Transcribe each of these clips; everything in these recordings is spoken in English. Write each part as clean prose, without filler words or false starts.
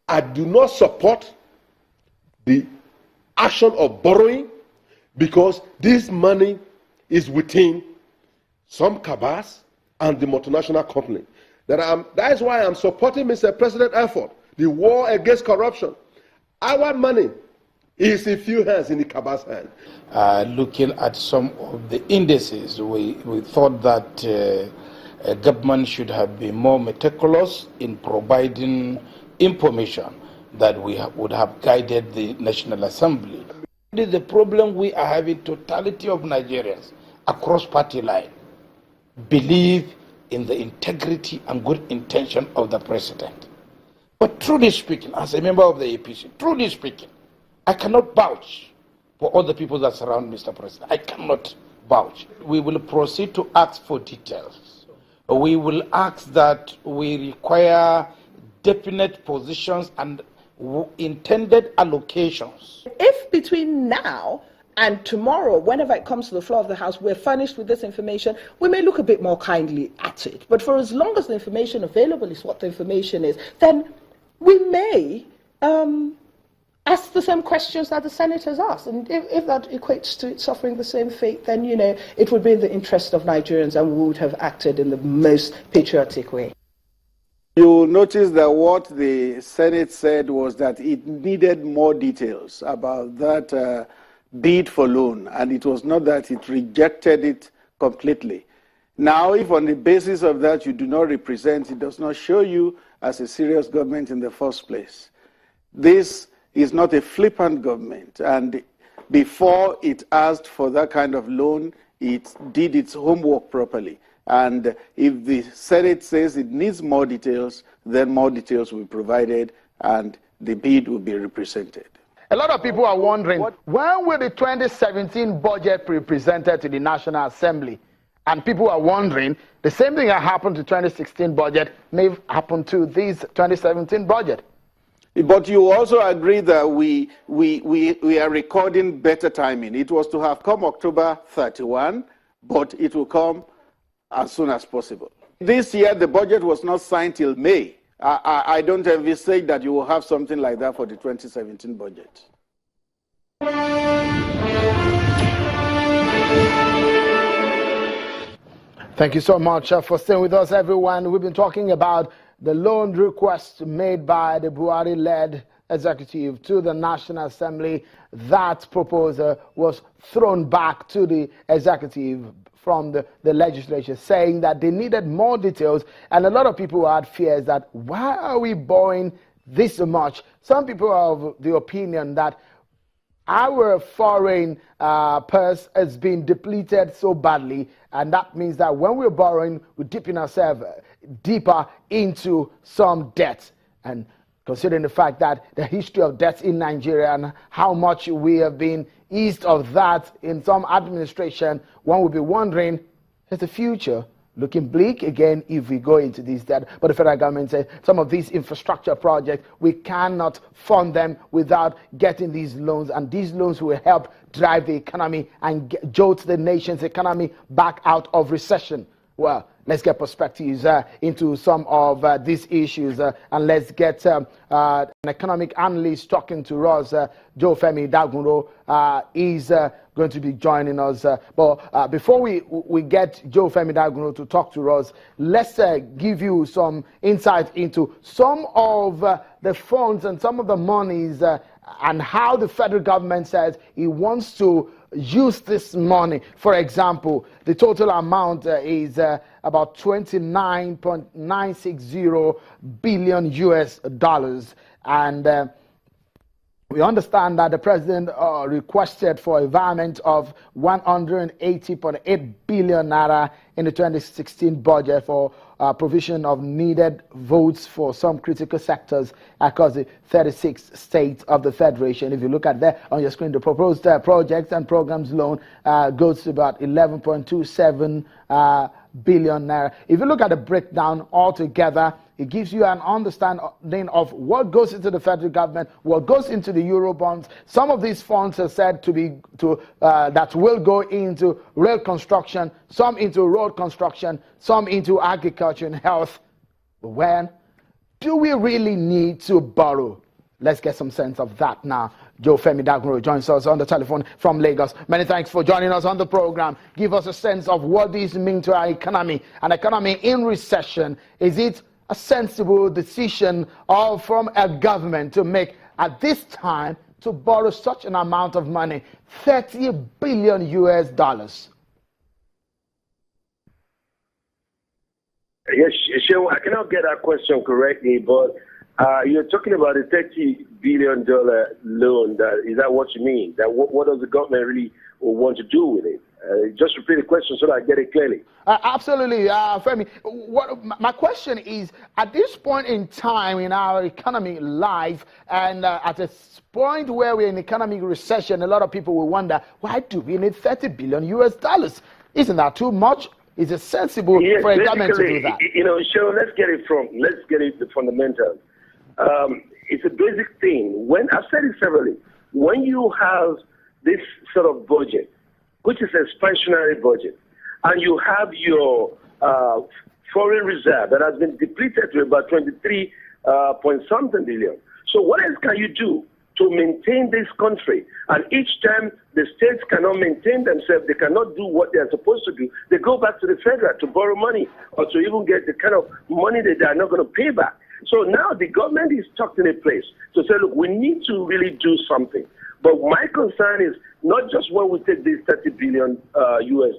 I do not support the action of borrowing because this money is within some cabals and the multinational company. That is why I'm supporting Mr. President's effort, the war against corruption. Our money is in few hands, in the cabal's hand. Looking at some of the indices, we thought that government should have been more meticulous in providing information that would have guided the National Assembly. The problem we are having, totality of Nigerians across party line believe in the integrity and good intention of the president. But truly speaking, as a member of the APC, truly speaking, I cannot vouch for all the people that surround Mr. President. I cannot vouch. We will proceed to ask for details. We will ask that we require definite positions and intended allocations. If between now and tomorrow, whenever it comes to the floor of the House, we're furnished with this information, we may look a bit more kindly at it. But for as long as the information available is what the information is, then we may ask the same questions that the senators asked. And if that equates to it suffering the same fate, then, you know, it would be in the interest of Nigerians and we would have acted in the most patriotic way. You'll notice that what the Senate said was that it needed more details about that bid for loan, and it was not that it rejected it completely. Now, if on the basis of that you do not represent, it does not show you as a serious government in the first place. This is not a flippant government, and before it asked for that kind of loan, it did its homework properly. And if the Senate says it needs more details, then more details will be provided and the bid will be represented. A lot of people are wondering, when will the 2017 budget be presented to the National Assembly? And people are wondering, the same thing that happened to 2016 budget may happen to this 2017 budget. But you also agree that we are recording better timing. It was to have come October 31, but it will come as soon as possible. This year, the budget was not signed till May. I don't envisage that you will have something like that for the 2017 budget. Thank you so much for staying with us, everyone. We've been talking about the loan request made by the Buhari-led executive to the National Assembly. That proposal was thrown back to the executive from the legislature, saying that they needed more details, and a lot of people had fears that why are we borrowing this much? Some people are of the opinion that our foreign purse has been depleted so badly, and that means that when we're borrowing, we're dipping ourselves deeper into some debt. And considering the fact that the history of debt in Nigeria and how much we have been eased of that in some administration, one would be wondering, is the future looking bleak again if we go into this debt? But the federal government said some of these infrastructure projects, we cannot fund them without getting these loans, and these loans will help drive the economy and jolt the nation's economy back out of recession. Well, let's get perspectives into some of these issues, and let's get an economic analyst talking to us. Joe Femi Dagunro is going to be joining us. But before we get Joe Femi Dagunro to talk to us, let's give you some insight into some of the funds and some of the monies and how the federal government says it wants to use this money. For example, the total amount is about $29.960 billion US dollars, and we understand that the president requested for a environment of 180.8 billion naira in the 2016 budget for provision of needed votes for some critical sectors across the 36 states of the Federation. If you look at there on your screen, the proposed projects and programs loan goes to about 11.27 billion naira. If you look at the breakdown altogether, it gives you an understanding of what goes into the federal government, what goes into the Eurobonds. Some of these funds are said to be that will go into rail construction, some into road construction, some into agriculture and health. But when Do we really need to borrow? Let's get some sense of that now. Joe Femi Dagunro joins us on the telephone from Lagos. Many thanks for joining us on the program. Give us a sense of what this means to our economy. An economy in recession, is it a sensible decision from a government to make at this time to borrow such an amount of money, $30 billion US? Yes, sure. I cannot get that question correctly, but you're talking about a $30 billion loan. Is that what you mean? That what does the government really want to do with it? Just repeat the question so that I get it clearly. Absolutely, Femi. My question is, at this point in time in our economy life, and at a point where we're in economic recession, a lot of people will wonder, why do we need $30 billion US? Isn't that too much? Is it sensible for a government to do that? You know, Cheryl, let's get it the fundamentals. It's a basic thing. I've said it severally, when you have this sort of budget, which is an expansionary budget, and you have your foreign reserve that has been depleted to about 23 point something billion. So what else can you do to maintain this country? And each time the states cannot maintain themselves, they cannot do what they are supposed to do, they go back to the federal to borrow money or to even get the kind of money that they are not going to pay back. So now the government is stuck in a place to say, look, we need to really do something. But my concern is not just when we take this $30 billion US.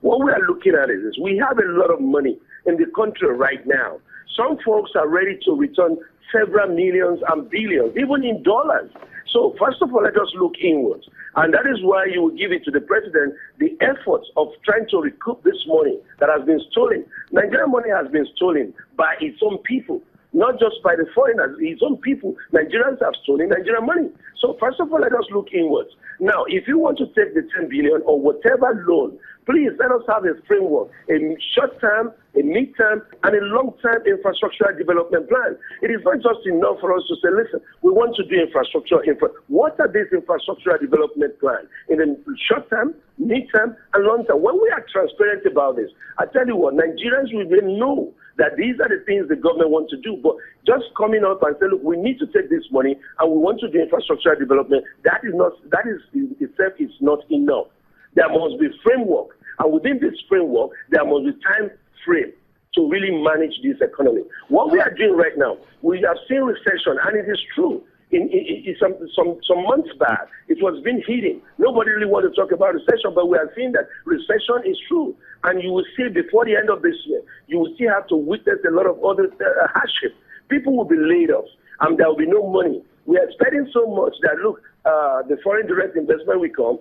What we are looking at is we have a lot of money in the country right now. Some folks are ready to return several millions and billions, even in dollars. So first of all, let us look inwards. And that is why you will give it to the president the efforts of trying to recoup this money that has been stolen. Nigerian money has been stolen by its own people, not just by the foreigners, its own people. Nigerians have stolen Nigerian money. So first of all, let us look inwards. Now, if you want to take the 10 billion or whatever loan, please let us have a framework, a short-term, a mid-term, and a long-term infrastructural development plan. It is not just enough for us to say, listen, we want to do infrastructure. What are these infrastructural development plans in the short-term, mid-term, and long-term? When we are transparent about this, I tell you what, Nigerians will then know that these are the things the government wants to do. But just coming up and say, look, we need to take this money and we want to do infrastructure development, that is itself is not enough. There must be framework. And within this framework, there must be time frame to really manage this economy. What we are doing right now, we have seen recession, and it is true. Some months back, it was been hidden. Nobody really wanted to talk about recession, but we are seeing that recession is true. And you will see before the end of this year, you will still have to witness a lot of other hardship. People will be laid off, and there will be no money. We are spending so much that, look, the foreign direct investment will come,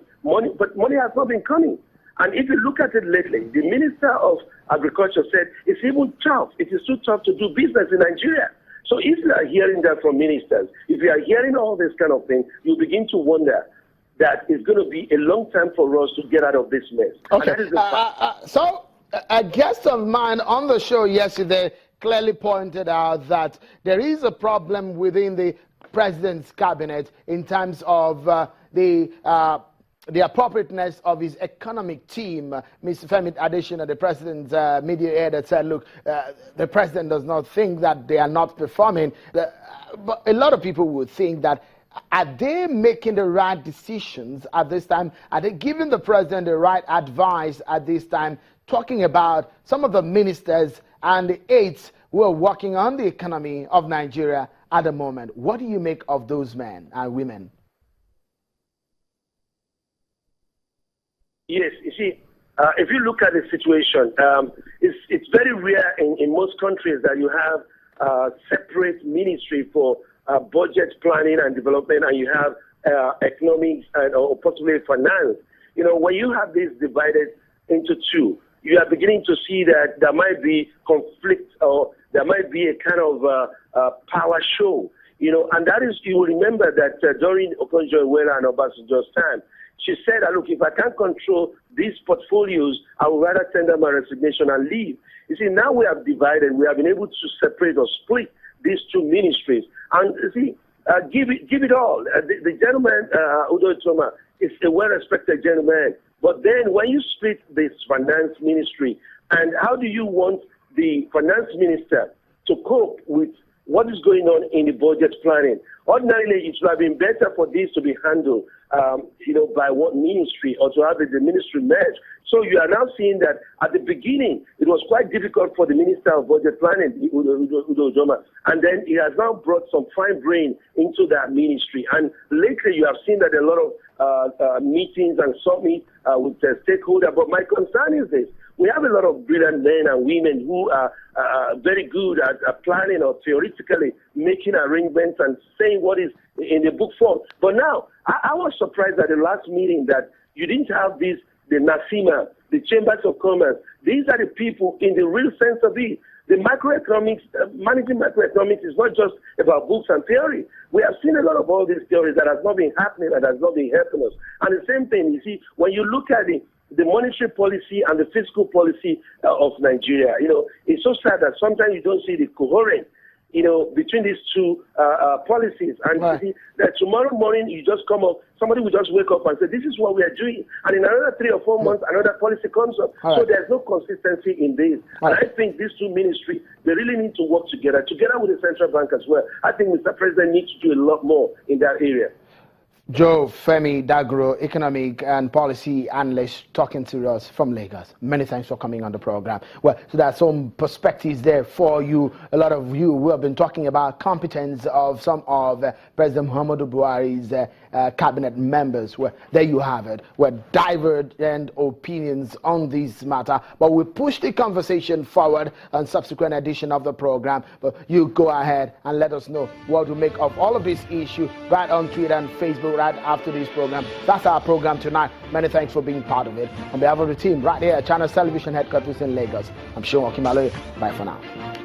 but money has not been coming. And if you look at it lately, the Minister of Agriculture said it's even tough. It is too tough to do business in Nigeria. So if you are hearing that from ministers, if you are hearing all this kind of thing, you begin to wonder that it's going to be a long time for us to get out of this mess. Okay. So a guest of mine on the show yesterday clearly pointed out that there is a problem within the president's cabinet in terms of the appropriateness of his economic team. Mr. Femi Adesina, the president's media aide, that said, look, the president does not think that they are not performing. But a lot of people would think that, are they making the right decisions at this time? Are they giving the president the right advice at this time, talking about some of the ministers and the aides who are working on the economy of Nigeria at the moment? What do you make of those men and women? Yes, you see, if you look at the situation, it's very rare in most countries that you have separate ministry for budget planning and development, and you have economics or possibly finance. You know, when you have this divided into two, you are beginning to see that there might be conflict or there might be a kind of power show. You know, and that is, you will remember that during Okonjo-Iweala and Obasanjo's time, she said, look, if I can't control these portfolios, I would rather tender my resignation and leave. You see, now we have divided. We have been able to separate or split these two ministries. And you see, give it all. The gentleman, Udo Toma, is a well-respected gentleman. But then when you split this finance ministry, and how do you want the finance minister to cope with what is going on in the budget planning. Ordinarily, it would have been better for this to be handled, by one ministry, or to have the ministry merged. So you are now seeing that at the beginning, it was quite difficult for the Minister of Budget Planning, Udo Joma, and then he has now brought some fine brain into that ministry. And lately, you have seen that a lot of meetings and summits with the stakeholders. But my concern is this. We have a lot of brilliant men and women who are very good at planning or theoretically making arrangements and saying what is in the book form. But now, I was surprised at the last meeting that you didn't have the NACIMA, the Chambers of Commerce. These are the people in the real sense of it. The macroeconomics, managing macroeconomics is not just about books and theory. We have seen a lot of all these theories that has not been happening and has not been helping us. And the same thing, you see, when you look at the monetary policy and the fiscal policy of Nigeria, it's so sad that sometimes you don't see the coherence, between these two policies. And you see that tomorrow morning you just come up, somebody will just wake up and say, this is what we are doing. And in another 3 or 4 months, another policy comes up. So there's no consistency in this. And I think these two ministries, they really need to work together with the central bank as well. I think Mr. President needs to do a lot more in that area. Joe Femi Dagro, economic and policy analyst, talking to us from Lagos. Many thanks for coming on the program. Well, so there are some perspectives there for you. A lot of you who have been talking about competence of some of President Muhammadu Buhari's cabinet members. Well, there you have it. We're divergent opinions on this matter, but we push the conversation forward on subsequent edition of the program. But you go ahead and let us know what to make of all of this issue right on Twitter and Facebook right after this program. That's our program tonight. Many thanks for being part of it. On behalf of the team right here at Channels Television Headquarters in Lagos, I'm Sean Okimalo. Bye for now.